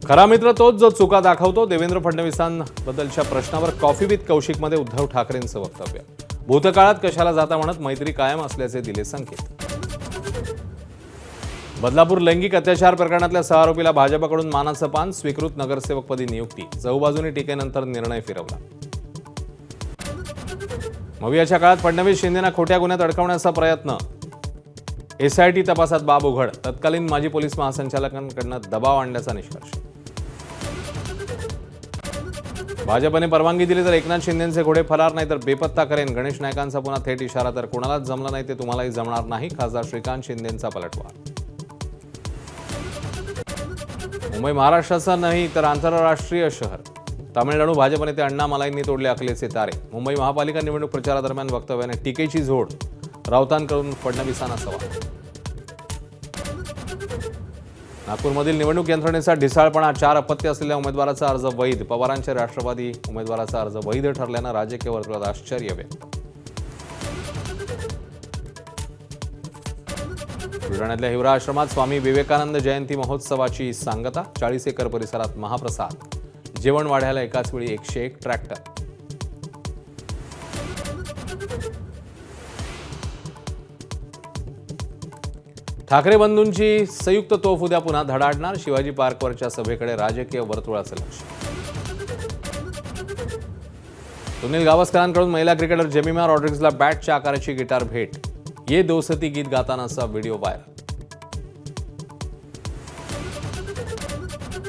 खरा मित्र तोच जो चुका दाखवतो. देवेंद्र फडणवीसांबद्दलच्या प्रश्नावर कॉफी विथ कौशिकमध्ये उद्धव ठाकरेंचं वक्तव्य. भूतकाळात कशाला जाता म्हणत मैत्री कायम असल्याचे दिले संकेत. बदलापूर लैंगिक अत्याचार प्रकरणातल्या 6 आरोपीला भाजपकडून मानाचं पान. स्वीकृत नगरसेवकपदी नियुक्ती. चौबाजूंनी टीकेनंतर निर्णय फिरवला. मवियाच्या काळात फडणवीस शिंदेना खोट्या गुन्ह्यात अडकवण्याचा प्रयत्न. एसआयटी तपासात बाब उघड. तत्कालीन माजी पोलीस महासंचालकांकडून दबाव आणण्याचा निष्कर्ष. भाजपने परवानगी दिली तर एकनाथ शिंदेचे घोडे फरार नाही तर बेपत्ता करेन. गणेश नायकांचा पुन्हा थेट इशारा. तर कोणालाच जमलं नाही ते तुम्हालाही जमणार नाही. खासदार श्रीकांत शिंदेंचा पलटवार. मुंबई महाराष्ट्राचा नाही तर आंतरराष्ट्रीय शहर. तामिळनाडू भाजप नेते अण्णामलाईंनी तोडले अकलेचे तारे. मुंबई महापालिका निवडणूक प्रचारादरम्यान वक्तव्याने टीकेची झोड. राऊतांकडून फडणवीसांना सवाल. नागपूरमधील निवडणूक यंत्रणेचा ढिसाळपणा. 4 अपत्य असलेल्या उमेदवाराचा अर्ज वैध. पवारांच्या राष्ट्रवादी उमेदवाराचा अर्ज वैध ठरल्यानं राजकीय वर्तुळात आश्चर्य व्यक्त. बुलढाण्यातल्या हिवरा आश्रमात स्वामी विवेकानंद जयंती महोत्सवाची सांगता. 40 एकर परिसरात महाप्रसाद. जेवण वाढायला एकाच वेळी 101 ट्रॅक्टर. ठाकरे बंधूंची संयुक्त तोफ उद्या पुन्हा धडाडणार. शिवाजी पार्कवरच्या सभेकडे राजकीय वर्तुळाचं लक्ष. सुनील गावस्करांकडून महिला क्रिकेटर जेमिमा रॉड्रिग्जला बॅटच्या आकाराची गिटार भेट. ये दोस्ती गीत गातानाचा व्हिडिओ व्हायरल.